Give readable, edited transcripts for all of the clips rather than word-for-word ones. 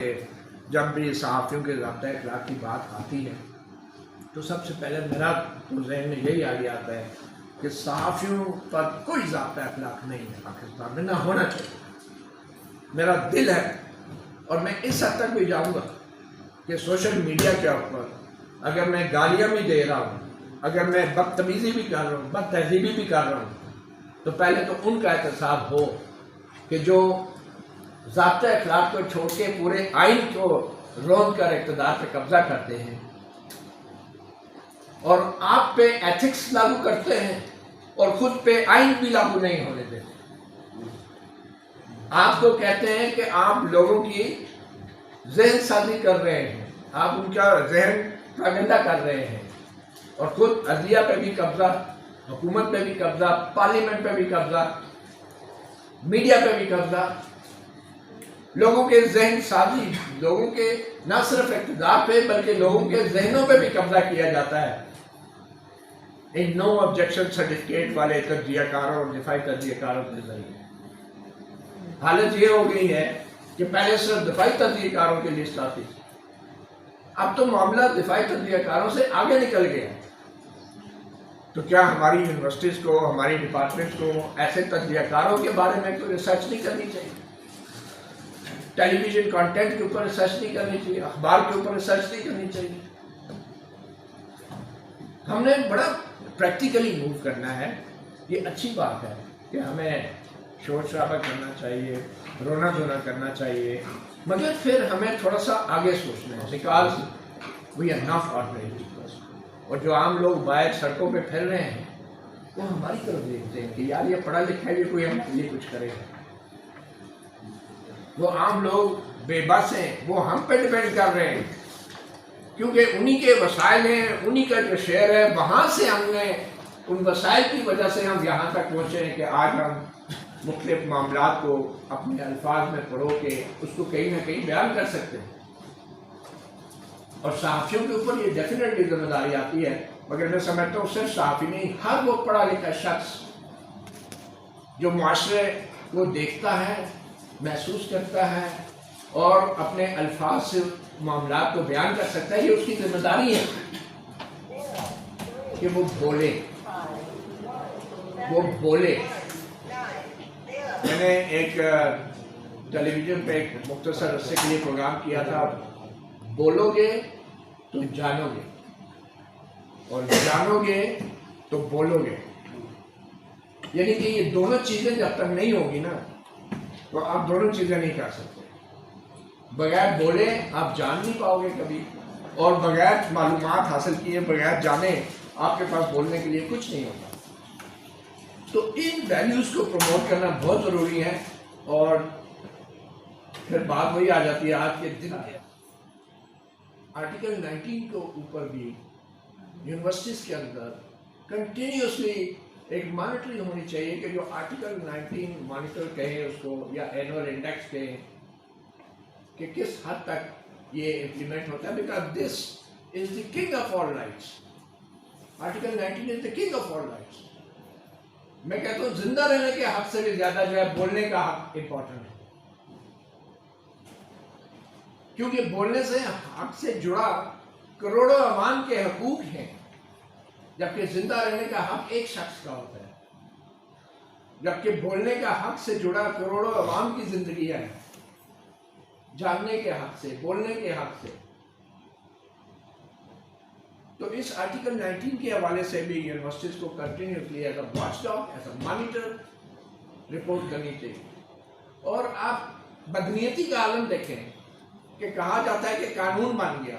جب بھی صحافیوں کے ضابطۂ اخلاق کی بات آتی ہے تو سب سے پہلے میرا تو ذہن میں یہی آگے آتا ہے کہ صحافیوں پر کوئی ضابطۂ اخلاق نہیں ہے پاکستان میں، نہ ہونا چاہیے۔ میرا دل ہے اور میں اس حد تک بھی جاؤں گا کہ سوشل میڈیا کے اوپر اگر میں گالیاں بھی دے رہا ہوں، اگر میں بدتمیزی بھی کر رہا ہوں، بد تہذیبی بھی کر رہا ہوں، تو پہلے تو ان کا احتساب ہو کہ جو ضابطۂ اخلاق کو چھوڑ کے پورے آئین کو روند کر اقتدار پہ قبضہ کرتے ہیں اور آپ پہ ایتھکس لاگو کرتے ہیں اور خود پہ آئین بھی لاگو نہیں ہونے دیتے۔ آپ کو کہتے ہیں کہ آپ لوگوں کی ذہن سازی کر رہے ہیں، آپ ان کا ذہن پراگندہ کر رہے ہیں اور خود عدلیہ پہ بھی قبضہ، حکومت پہ بھی قبضہ، پارلیمنٹ پہ بھی قبضہ، میڈیا پہ بھی قبضہ، لوگوں کے ذہن سازی، لوگوں کے نہ صرف اقتدار پہ بلکہ لوگوں کے ذہنوں پہ بھی قبضہ کیا جاتا ہے ان نو آبجیکشن سرٹیفکیٹ والے تجزیہ کاروں اور دفاعی تجزیہ کاروں کے ذریعے۔ حالت یہ ہو گئی ہے کہ پہلے صرف دفاعی تجزیہ کاروں کی لسٹ آتی تھی، اب تو معاملہ دفاعی تجزیہ کاروں سے آگے نکل گیا۔ تو کیا ہماری یونیورسٹیز کو، ہماری ڈپارٹمنٹ کو ایسے تجزیہ کاروں کے بارے میں کوئی ریسرچ نہیں کرنی چاہیے؟ ٹیلی ویژن کانٹینٹ کے اوپر ریسرچ نہیں کرنی چاہیے؟ اخبار کے اوپر ریسرچ نہیں کرنی چاہیے؟ ہم نے بڑا پریکٹیکلی موو کرنا ہے۔ یہ اچھی بات ہے کہ ہمیں شور شرابہ کرنا چاہیے، رونا دھونا کرنا چاہیے، مگر پھر ہمیں تھوڑا سا آگے سوچنا ہے، because we are not ordinary peoples. اور جو عام لوگ باہر سڑکوں پہ پھر رہے ہیں وہ ہماری طرف دیکھتے ہیں کہ یار یہ پڑھا لکھا ہے، کوئی ہمارے لیے کچھ کرے گا۔ وہ عام لوگ بے بس ہیں، وہ ہم پہ ڈپینڈ کر رہے ہیں کیونکہ انہی کے وسائل ہیں، انہی کا جو شہر ہے، وہاں سے ہم نے ان وسائل کی وجہ سے ہم یہاں تک پہنچے ہیں کہ آج ہم مختلف معاملات کو اپنے الفاظ میں پڑھو کے اس کو کہیں نہ کہیں بیان کر سکتے ہیں۔ اور صحافیوں کے اوپر یہ ڈیفینیٹلی ذمہ داری آتی ہے، مگر میں سمجھتا ہوں صرف صحافی نہیں، ہر وہ پڑھا لکھا شخص جو معاشرے کو دیکھتا ہے، محسوس کرتا ہے اور اپنے الفاظ سے معاملات کو بیان کر سکتا ہے، یہ اس کی ذمہ داری ہے کہ وہ بولے۔ میں نے ایک ٹیلی ویژن پہ ایک مختصر عرصے کے لیے پروگرام کیا تھا، بولو گے تو جانو گے اور جانو گے تو بولو گے، یعنی کہ یہ دونوں چیزیں جب تک نہیں ہوگی نا تو آپ دونوں چیزیں نہیں کر سکتے۔ بغیر بولے آپ جان نہیں پاؤ گے کبھی، اور بغیر معلومات حاصل کیے، بغیر جانے آپ کے پاس بولنے کے لیے کچھ نہیں ہوگا۔ تو ان ویلیوز کو پروموٹ کرنا بہت ضروری ہے۔ اور پھر بات وہی آ جاتی ہے آج کے دن کے آرٹیکل 19 کے اوپر بھی یونیورسٹیز کے اندر کنٹینیوسلی ایک مانیٹری ہونی چاہیے کہ جو آرٹیکل 19 مانیٹر کہیں اس کو یا اینول انڈیکس کہیں کہ کس حد تک یہ امپلیمنٹ ہوتا ہے، because this is the king of all rights. Article 19 is the king of all rights. میں کہتا ہوں زندہ رہنے کے حق سے بھی زیادہ جو ہے بولنے کا حق امپورٹنٹ ہے، کیونکہ بولنے سے حق سے جڑا کروڑوں عوام کے حقوق ہیں، جبکہ زندہ رہنے کا حق ایک شخص کا ہوتا ہے، جبکہ بولنے کا حق سے جڑا کروڑوں عوام کی زندگی ہے، جاننے کے حق سے، بولنے کے حق سے۔ تو اس آرٹیکل 19 کے حوالے سے بھی یونیورسٹیز کو continuously as a watch dog, as a monitor report کرنی چاہیے۔ اور آپ بدنیتی کا عالم دیکھیں کہ کہا جاتا ہے کہ قانون بن گیا،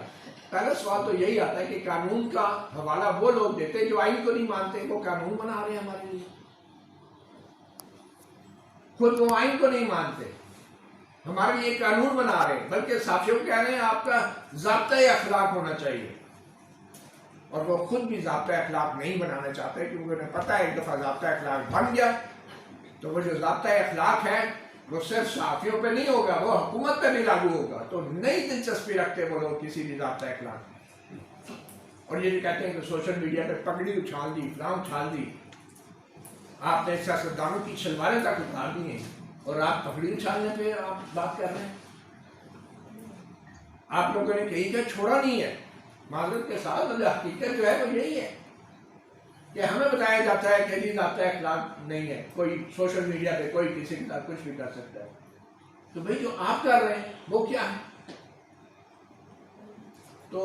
پہلا سوال تو یہی آتا ہے کہ قانون کا حوالہ وہ لوگ دیتے ہیں جو آئین کو نہیں مانتے، وہ قانون بنا رہے ہیں ہمارے لیے، خود وہ آئین کو نہیں مانتے، ہمارے لیے قانون بنا رہے ہیں، بلکہ صحافیوں کہہ رہے ہیں آپ کا ضابطۂ اخلاق ہونا چاہیے، اور وہ خود بھی ضابطۂ اخلاق نہیں بنانا چاہتے کیونکہ انہیں پتہ ہے ایک دفعہ ضابطۂ اخلاق بن گیا تو وہ جو ضابطۂ اخلاق ہے وہ صرف صحافیوں پہ نہیں ہوگا، وہ حکومت پہ بھی لاگو ہوگا۔ تو نئی دلچسپی رکھتے وہ لوگ کسی بھی ضابطۂ اخلاق میں، اور یہ جو کہتے ہیں کہ سوشل میڈیا پہ پگڑی اچھال دی، فلاں اچھال دی، آپ نے سیاستدانوں کی شلواریں تک اتار دی ہیں اور آپ پگڑی اچھالنے پہ آپ بات کر رہے ہیں۔ آپ لوگوں نے کہیں کا چھوڑا نہیں ہے. معذرت کے ساتھ حقیقت جو ہے وہ یہی ہے کہ ہمیں بتایا جاتا ہے کہ یہ ضابطۂ اخلاق نہیں ہے. کوئی سوشل میڈیا پہ کوئی کسی کے ساتھ کچھ بھی کر سکتا ہے. تو بھئی جو آپ کر رہے ہیں وہ کیا ہے؟ تو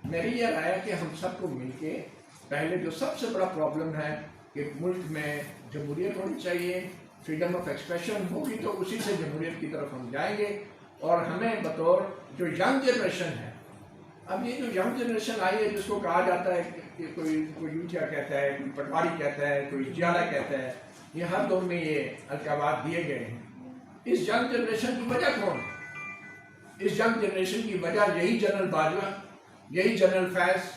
میری یہ رائے ہے کہ ہم سب کو مل کے پہلے جو سب سے بڑا پرابلم ہے کہ ملک میں جمہوریت ہونی چاہیے, فریڈم آف ایکسپریشن ہوگی تو اسی سے جمہوریت کی طرف ہم جائیں گے. اور ہمیں بطور جو ینگ جنریشن ہے, اب یہ جو ینگ جنریشن آئی ہے جس کو کہا جاتا ہے کہ کوئی یوتھیا کہتا ہے, کوئی پٹواری کہتا ہے, کوئی جیالا کہتا ہے, یہ ہر دور میں یہ القابات دیے گئے ہیں. اس ینگ جنریشن کی وجہ کون ہے؟ اس ینگ جنریشن کی وجہ یہی جنرل باجوہ, یہی جنرل فیض,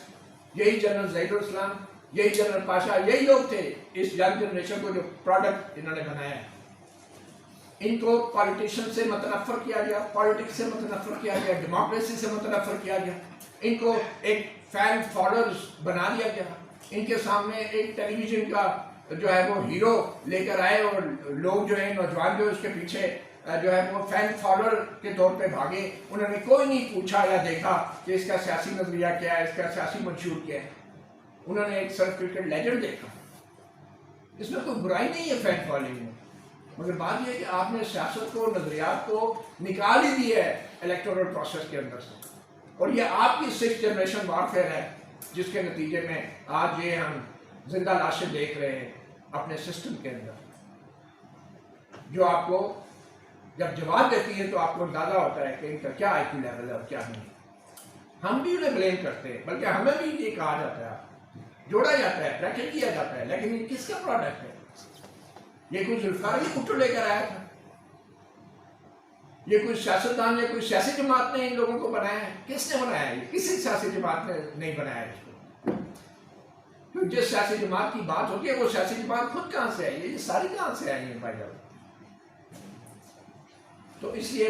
یہی جنرل ظہیر الاسلام, یہی جنرل پاشا, یہی لوگ تھے اس ینگ جنریشن کو جو پروڈکٹ انہوں نے بنایا ہے. ان کو پالیٹیشن سے متنفر کیا گیا, پالیٹکس سے متنفر کیا گیا, ڈیموکریسی سے متنفر کیا گیا. ان کو ایک فین فالوورز بنا دیا گیا. ان کے سامنے ایک ٹیلی ویژن کا جو ہے وہ ہیرو لے کر آئے اور لوگ جو ہیں نوجوان جو اس کے پیچھے جو ہے وہ فین فالوور کے طور پہ بھاگے. انہوں نے کوئی نہیں پوچھا یا دیکھا کہ اس کا سیاسی نظریہ کیا ہے, اس کا سیاسی منشور کیا ہے. انہوں نے ایک صرف کرکٹ لیجنڈ دیکھا. اس میں کوئی برائی نہیں ہے فین فالوئنگ میں, مگر بات یہ ہے کہ آپ نے سیاست کو, نظریات کو نکال ہی دیا ہے الیکٹورل پروسیس کے اندر سے. اور یہ آپ کی 6th جنریشن وارفیئر ہے جس کے نتیجے میں آج یہ ہم زندہ لاشیں دیکھ رہے ہیں اپنے سسٹم کے اندر, جو آپ کو جب جواب دیتی ہے تو آپ کو اندازہ ہوتا ہے کہ ان کا کیا آئی کیو لیول ہے اور کیا نہیں. ہم بھی انہیں بلیم کرتے ہیں, بلکہ ہمیں بھی یہ کہا جاتا ہے, جوڑا جاتا ہے, بریکٹ کیا جاتا ہے, لیکن یہ کس کا پروڈکٹ ہے؟ یہ کوئی ذوالفقار علی بھٹو لے کر آیا تھا؟ یہ کوئی سیاستدان یا کوئی سیاسی جماعت نے ان لوگوں کو بنایا ہے؟ کس نے بنایا ہے؟ کسی سیاسی جماعت نے نہیں بنایا ہے اس کو. جس سیاسی جماعت کی بات ہوتی ہے وہ سیاسی جماعت خود کہاں سے آئی ہے؟ یہ ساری کہاں سے آئی ہیں بھائی جان؟ تو اس لیے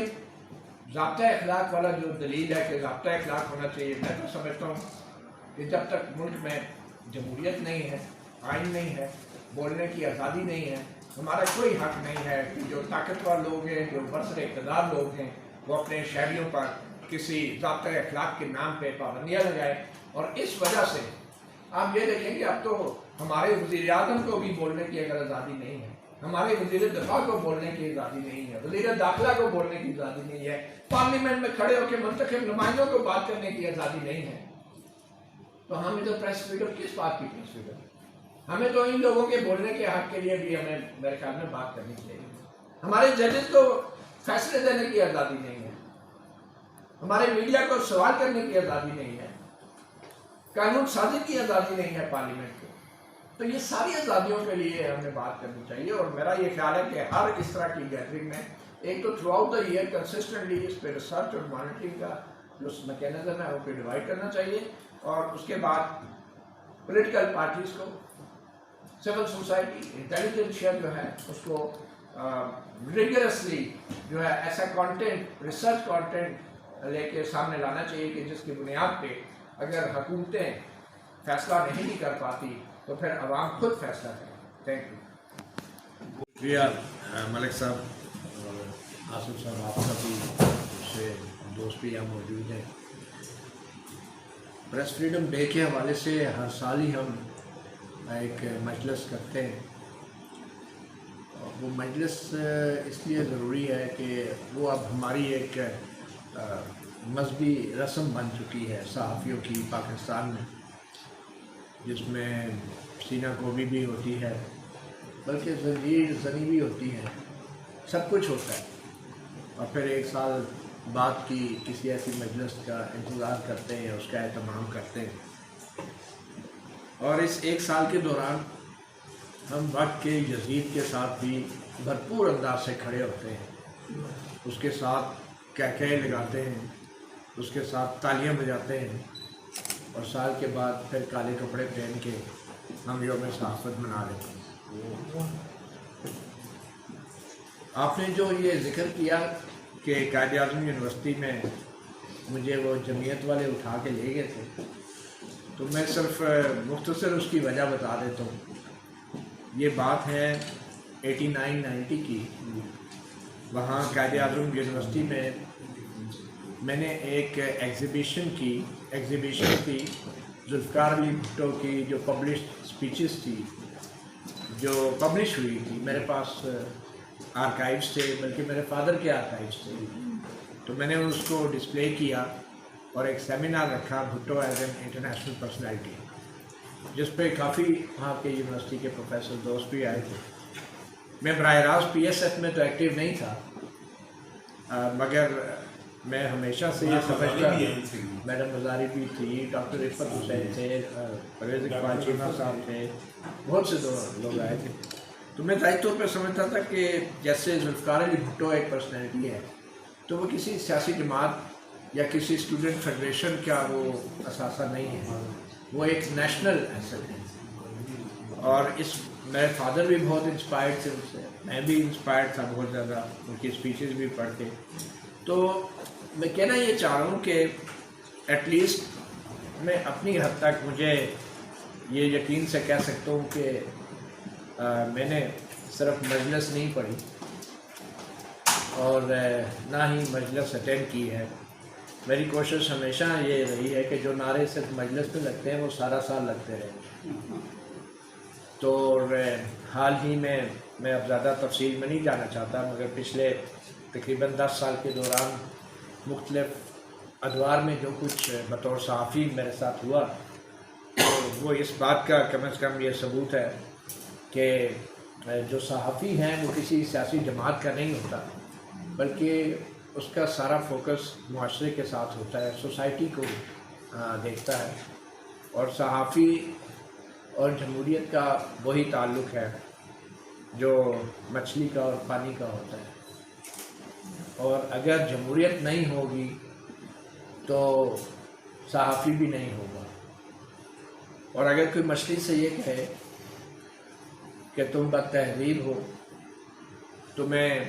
ضابطۂ اخلاق والا جو دلیل ہے کہ ضابطۂ اخلاق ہونا چاہیے, میں تو سمجھتا ہوں کہ جب تک ملک میں جمہوریت نہیں ہے, آئین نہیں ہے, بولنے کی آزادی نہیں ہے, ہمارا کوئی حق نہیں ہے کہ جو طاقتور لوگ ہیں, جو برسر اقتدار لوگ ہیں, وہ اپنے شہریوں پر کسی ضابطۂ اخلاق کے نام پہ پابندیاں لگائیں. اور اس وجہ سے آپ یہ دیکھیں کہ اب تو ہمارے وزیر اعظم کو بھی بولنے کی اگر آزادی نہیں ہے, ہمارے وزیر دفاع کو بولنے کی آزادی نہیں ہے, وزیر داخلہ کو بولنے کی آزادی نہیں ہے, پارلیمنٹ میں کھڑے ہو کے منتخب نمائندوں کو بات کرنے کی آزادی نہیں ہے. تو ہم ادھر پریس فریڈم کس بات کی پریس فریڈم؟ ہمیں تو ان لوگوں کے بولنے کے حق کے لیے بھی ہمیں میرے خیال میں بات کرنی چاہیے. ہمارے ججز کو فیصلے دینے کی آزادی نہیں ہے, ہمارے میڈیا کو سوال کرنے کی آزادی نہیں ہے, قانون سازی کی آزادی نہیں ہے پارلیمنٹ کو. تو یہ ساری آزادیوں کے لیے ہمیں بات کرنی چاہیے. اور میرا یہ خیال ہے کہ ہر اس طرح کی گیدرنگ میں ایک تو throughout the year consistently اس پہ ریسرچ اور مانیٹرنگ کا جو میکینزم ہے وہ پہ ڈیوائڈ کرنا چاہیے. اور اس کے بعد پولیٹیکل پارٹیز کو, سول سوسائٹی, انٹیلیجنشیا جو ہے اس کو ریگرسلی جو ہے ایسا کانٹینٹ, ریسرچ کانٹینٹ لے کے سامنے لانا چاہیے کہ جس کی بنیاد پہ اگر حکومتیں فیصلہ نہیں بھی کر پاتی تو پھر عوام خود فیصلہ کرے. Thank you. شکریہ ملک صاحب اور آصف صاحب, آپ کا بھی اس سے دوست بھی یہاں موجود ہیں. پریس فریڈم ڈے کے حوالے سے ہر سال ہی ہم ایک مجلس کرتے ہیں. وہ مجلس اس لیے ضروری ہے کہ وہ اب ہماری ایک مذہبی رسم بن چکی ہے صحافیوں کی پاکستان میں, جس میں سینہ گوبی بھی ہوتی ہے, بلکہ زنجیر زنی بھی ہوتی ہے, سب کچھ ہوتا ہے. اور پھر ایک سال بعد کی کسی ایسی مجلس کا انتظار کرتے ہیں, اس کا اہتمام کرتے ہیں. اور اس ایک سال کے دوران ہم وقت کے یزید کے ساتھ بھی بھرپور انداز سے کھڑے ہوتے ہیں, اس کے ساتھ کہکہے لگاتے ہیں, اس کے ساتھ تالیاں بجاتے ہیں, اور سال کے بعد پھر کالے کپڑے پہن کے ہم یوم صحافت منا لیتے ہیں. آپ نے جو یہ ذکر کیا کہ قائد اعظم یونیورسٹی میں مجھے وہ جمعیت والے اٹھا کے لے گئے تھے, تو میں صرف مختصر اس کی وجہ بتا دیتا ہوں. یہ بات ہے 89-90 کی. وہاں قائد اعظم یونیورسٹی میں میں نے ایک ایگزیبیشن تھی ذوالفقار علی بھٹو کی جو پبلشڈ اسپیچز تھی جو پبلش ہوئی تھی. میرے پاس آرکائیوز تھے، بلکہ میرے فادر کے آرکائیوز تھے. تو میں نے اس کو ڈسپلے کیا اور ایک سیمینار رکھا Bhutto as an international personality, جس پہ کافی وہاں کے یونیورسٹی کے پروفیسر دوست بھی آئے تھے. میں براہ راست پی ایس ایف میں تو ایکٹیو نہیں تھا، مگر میں ہمیشہ سے یہ سمجھتا، میڈم مزاری بھی تھی، ڈاکٹر رفت حسین تھے، پرویز اقبال چیمہ صاحب تھے، بہت سے لوگ آئے تھے. تو میں ظاہر طور پہ سمجھتا تھا کہ جیسے ذوالفقار علی بھٹو ایک پرسنالٹی ہے، تو وہ کسی سیاسی جماعت یا کسی اسٹوڈنٹ فیڈریشن کا وہ اثاثہ نہیں ہے، وہ ایک نیشنل ایسٹ ہے. اور میرے فادر بھی بہت انسپائرڈ تھے ان سے، میں بھی انسپائرڈ تھا بہت زیادہ ان کی اسپیچز بھی پڑھ کے. تو میں کہنا یہ چاہ رہا ہوں کہ ایٹ لیسٹ میں اپنی حد تک مجھے یہ یقین سے کہہ سکتا ہوں کہ میں نے صرف مجلس نہیں پڑھی اور نہ ہی مجلس اٹینڈ کی ہے. میری کوشش ہمیشہ یہ رہی ہے کہ جو نعرے صرف مجلس میں لگتے ہیں وہ سارا سال لگتے رہے. تو حال ہی میں اب زیادہ تفصیل میں نہیں جانا چاہتا، مگر پچھلے تقریباً 10 سال کے دوران مختلف ادوار میں جو کچھ بطور صحافی میرے ساتھ ہوا، تو وہ اس بات کا کم از کم یہ ثبوت ہے کہ جو صحافی ہیں وہ کسی سیاسی جماعت کا نہیں ہوتا، بلکہ اس کا سارا فوکس معاشرے کے ساتھ ہوتا ہے، سوسائٹی کو دیکھتا ہے. اور صحافی اور جمہوریت کا وہی تعلق ہے جو مچھلی کا اور پانی کا ہوتا ہے. اور اگر جمہوریت نہیں ہوگی تو صحافی بھی نہیں ہوگا. اور اگر کوئی مچھلی سے یہ کہے کہ تم بدتحریر ہو، تمہیں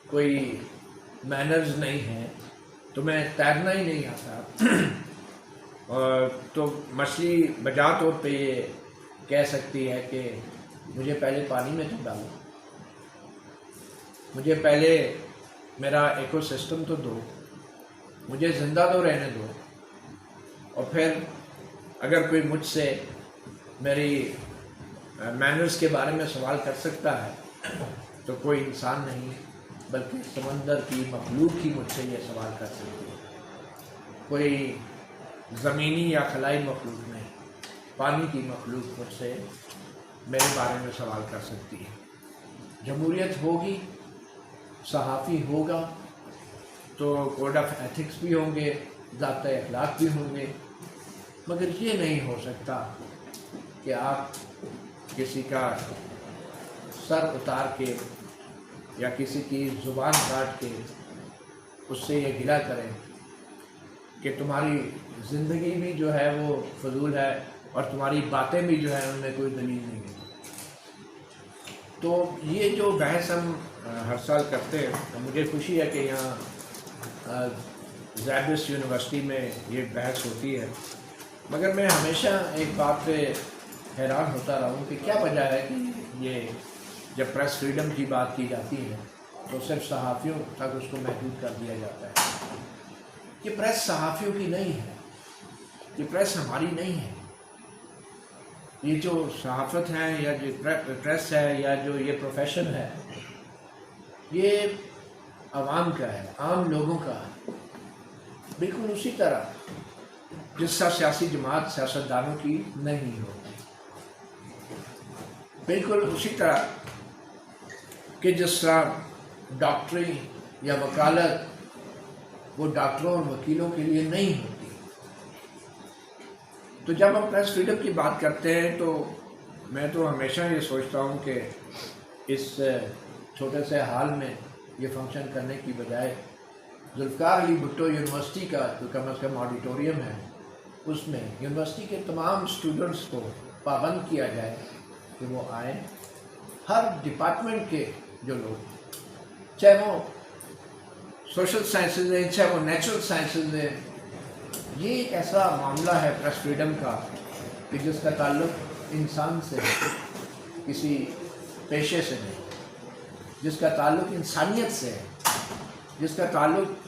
کوئی مینرز نہیں ہیں، تمہیں تیرنا ہی نہیں آتا، تو مچھلی بجا طور پہ یہ کہہ سکتی ہے کہ مجھے پہلے پانی میں تو ڈالو، مجھے پہلے میرا ایکو سسٹم تو دو، مجھے زندہ تو رہنے دو. اور پھر اگر کوئی مجھ سے میری مینرز کے بارے میں سوال کر سکتا ہے تو کوئی انسان نہیں بلکہ سمندر کی مخلوق ہی مجھ سے یہ سوال کر سکتی ہے. کوئی زمینی یا خلائی مخلوق نہیں، پانی کی مخلوق مجھ سے میرے بارے میں سوال کر سکتی ہے. جمہوریت ہوگی، صحافی ہوگا تو کوڈ آف ایتھکس بھی ہوں گے، ضابطۂ اخلاق بھی ہوں گے، مگر یہ نہیں ہو سکتا کہ آپ کسی کا سر اتار کے یا کسی کی زبان کاٹ کے اس سے یہ گلہ کریں کہ تمہاری زندگی بھی جو ہے وہ فضول ہے اور تمہاری باتیں بھی جو ہے ان میں کوئی دلیل نہیں ہے. تو یہ جو بحث ہم ہر سال کرتے ہیں، مجھے خوشی ہے کہ یہاں زیبس یونیورسٹی میں یہ بحث ہوتی ہے، مگر میں ہمیشہ ایک بات پہ حیران ہوتا رہا ہوں کہ کیا وجہ ہے کہ یہ جب پریس فریڈم کی بات کی جاتی ہے تو صرف صحافیوں تک اس کو محدود کر دیا جاتا ہے. یہ پریس صحافیوں کی نہیں ہے، یہ پریس ہماری نہیں ہے. یہ جو صحافت ہے یا جو پریس ہے یا جو یہ پروفیشن ہے، یہ عوام کا ہے، عام لوگوں کا ہے. بالکل اسی طرح جس طرح سیاسی جماعت سیاستدانوں کی نہیں ہوتی، بالکل اسی طرح کہ جس طرح ڈاکٹری یا وکالت وہ ڈاکٹروں اور وکیلوں کے لیے نہیں ہوتی. تو جب ہم پریس فریڈم کی بات کرتے ہیں تو میں تو ہمیشہ یہ سوچتا ہوں کہ اس چھوٹے سے ہال میں یہ فنکشن کرنے کی بجائے ذوالفقار علی بھٹو یونیورسٹی کا جو کم از کم آڈیٹوریم ہے، اس میں یونیورسٹی کے تمام اسٹوڈنٹس کو پابند کیا جائے کہ وہ آئیں. ہر ڈپارٹمنٹ کے جو لوگ، چاہے وہ سوشل سائنسز ہیں چاہے وہ نیچرل سائنسز ہیں، یہ ایک ایسا معاملہ ہے پریس فریڈم کا کہ جس کا تعلق انسان سے ہے، کسی پیشے سے نہیں، جس کا تعلق انسانیت سے ہے، جس کا تعلق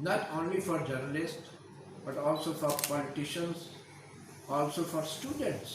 not only for journalists but also for politicians, also for students।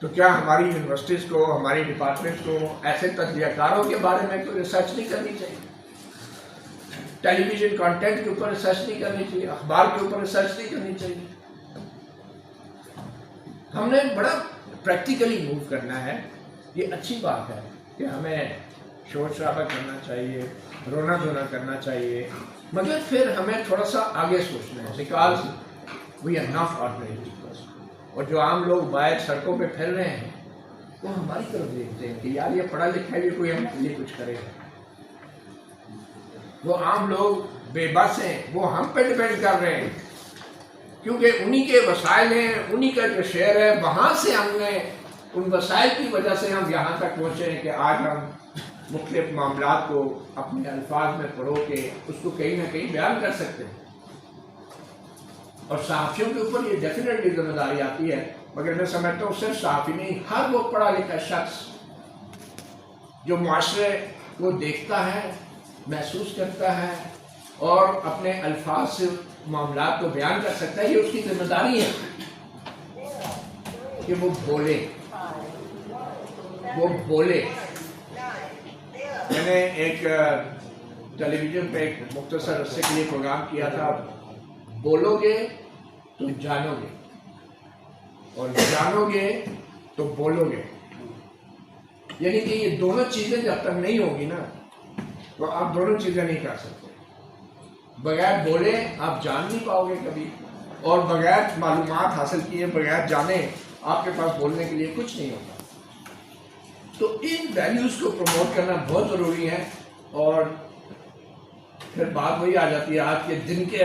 تو کیا ہماری یونیورسٹیز کو، ہماری ڈپارٹمنٹ کو ایسے تجزیہ کاروں کے بارے میں کوئی ریسرچ نہیں کرنی چاہیے؟ ٹیلی ویژن کانٹینٹ کے اوپر ریسرچ نہیں کرنی چاہیے؟ اخبار کے اوپر ریسرچ نہیں کرنی چاہیے؟ ہم نے بڑا پریکٹیکلی موو کرنا ہے. یہ اچھی بات ہے کہ ہمیں شور شرابہ کرنا چاہیے، رونا دھونا کرنا چاہیے، مگر پھر ہمیں تھوڑا سا آگے سوچنا ہے. Because we are not ordinary peoples. اور جو عام لوگ باہر سڑکوں پہ پھر رہے ہیں وہ ہماری طرف دیکھتے ہیں کہ یار یہ پڑھا لکھا بھی کوئی ہمارے لیے کچھ کرے گا. وہ عام لوگ بے بس ہیں، وہ ہم پہ ڈپینڈ کر رہے ہیں کیونکہ انہی کے وسائل ہیں، انہی کا جو شہر ہے، وہاں سے ہم نے ان وسائل کی وجہ سے ہم یہاں تک پہنچے ہیں کہ آج ہم مختلف معاملات کو اپنے الفاظ میں پڑھو کے اس کو کہیں نہ کہیں بیان کر سکتے ہیں. اور صحافیوں کے اوپر یہ ڈیفینیٹلی ذمہ داری آتی ہے، مگر میں سمجھتا ہوں صرف صحافی نہیں، ہر وہ پڑھا لکھا شخص جو معاشرے کو دیکھتا ہے، محسوس کرتا ہے اور اپنے الفاظ سے معاملات کو بیان کر سکتا ہے، یہ اس کی ذمہ داری ہے کہ وہ بولے. میں نے ایک ٹیلی ویژن پہ ایک مختصر عرصے کے لیے پروگرام کیا تھا، بولو گے تو جانو گے اور جانو گے تو بولو گے. یعنی کہ یہ دونوں چیزیں جب تک نہیں ہوگی نا تو آپ دونوں چیزیں نہیں کر سکتے. بغیر بولے آپ جان نہیں پاؤ گے کبھی، اور بغیر معلومات حاصل کیے، بغیر جانے آپ کے پاس بولنے کے لیے کچھ نہیں ہوگا. تو ان ویلیوز کو پروموٹ کرنا بہت ضروری ہے. اور پھر بات وہی آ جاتی ہے آج کے دن کے